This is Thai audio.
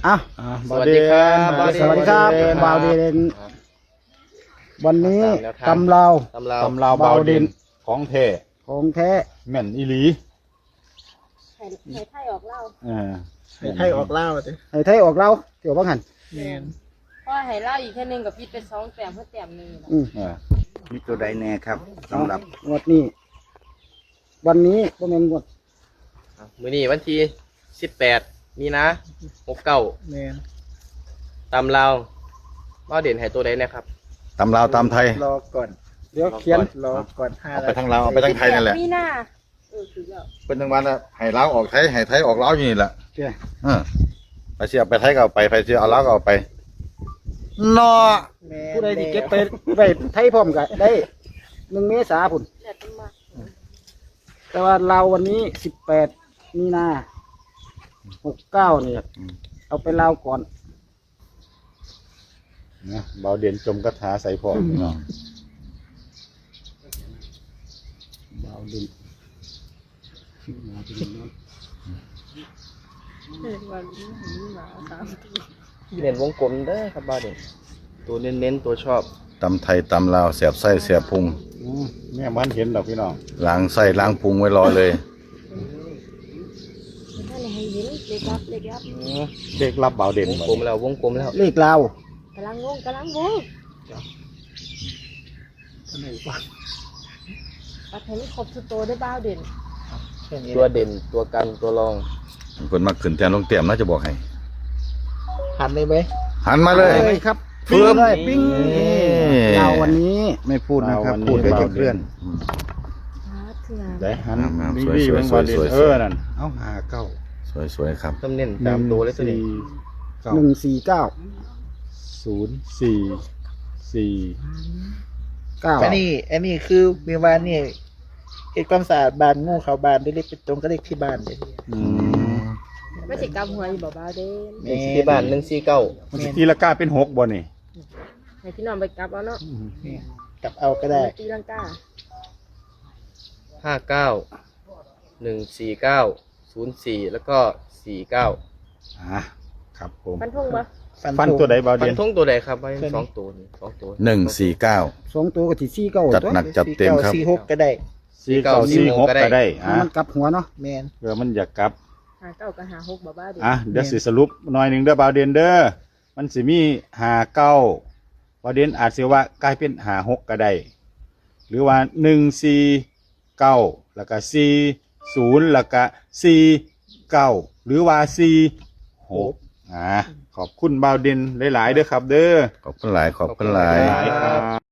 อ่ะสวัสดีครับ สวัสดีครับบ่าวเด่นวันนี้ตำเรา ตำราวเบาดินของแท้ ของแท้ แม่นอีหลี ให้ไทยออกเล่า ให้ไทยออกเล่าสิ ให้ไทยออกเราเกี่ยวบ้างหัน แมน เพราะให้เล่าอีกแค่นึงกับพิษเป็น2 แต้มเพื่อแต้มนึง มีตัวใดแน่ครับสำหรับ งวดนี้วันนี้ก็เป็นงวด มื้อนี้วันที่18มีนา69 แมน ตำลาวบ่เด่นให้ตัวใดนะครับ ตำลาวตำไทย รอก่อน เดี๋ยวเขียน รอก่อน5 เอาไปทางลาวเอาไปทางไทยนั่นแหละ มีหน้าถือแล้ว เป็นจังหวัดละให้ลาวออกไทยให้ไทยออกลาวอยู่นี่แหละ เจ้า ไปเสียไปไทยก็เอาไปเสียเอาลาวก็เอาไปนอ ผู้ใดที่เก็บไปไทยพร้อมกันได้1 เมษายนพุ่น เดี๋ยวต้องมา แต่ว่าเราวันนี้18 มีนา69เนี่ยเอาไปเราก่อน นะเบาเด่นจมกระถาใส่พอพี่น้อง บ่าวเด่น วันนี้หมา3 ตัว เน้นวงกลมเด้อครับบ่เด่นตัวเน้นๆตัวชอบ ตำไทยตำลาวเสียบไส้เสียบพุง แม่มันเห็นดอกพี่น้อง ล้างไส้ล้างพุงไว้รอเลย ถ้าไหนให้เห็นเล็กรับ เด็กรับเบาเด่น วง บ่ กลมแล้ววงกลมแล้ว เลขเราว กำลังวงปัดให้มันครบทุกตัวได้บ้าวเด่น ตัวเด่นตัวกันตัวรอง คนมาขึ้นแทนลงเตรียมน่าจะบอกให้ หันได้ไหม หันมาเลย เลยครับ เพิ่ม เลยปิ้ง นี่ เราวันนี้ ไม่พูดนะครับพูดเดี๋ยวจะเคลื่อน ถึงงาน ได้หัน ครับ ดี สวยๆ ๆเบาเด่น สวยๆ นั่นเอาหาเก้า สวยๆครับ ต้องเน้นตามตัวเลยตัวนี้ เก้า 149 0 4 4 9 อันนี้คือมีวานนี่เอกความสะอาดบานงูเขาบานได้เลขเป็นตรงก็เลขที่บ้านเลย อืม ไม่สิกำหัวอยู่บ่บ้าวเด่น เลขที่บ้าน149 มันสิตีละกาเป็น6บ่นี่ ให้พี่น้องไปกลับเอาเนาะ กลับเอาก็ได้ ตีลังกา 59 149 04แล้วก็49 ครับผม ฟันธงบ่ ฟันตัวใดเบา ฟั เด่ น น ทงตัวใดครับไว้2ตัวนี่2ตัว 149 2 ตัวก็ที่49 จัดหนักจัดเต็มครับ 49 46ก็ได้ 4946ก็ได้มันกลับหัวเนาะ แมน เพื่อมันอยากกลับ หาเก้ากับหา6บ่บ้าวเด่น เดี๋ยวสิสรุปหน่อยหนึ่งเด้อบาวเดนเด้อมันสิมีหาเก้าบาวเดนอาจสิว่ากลายเป็นหา6ก็ได้หรือว่า149แล้วก็40แล้วก็49หรือว่า46ขอบคุณบาวเดนหลายๆเด้อครับเด้อ ขอบคุณหลายขอบคุณหลาย หลายครับ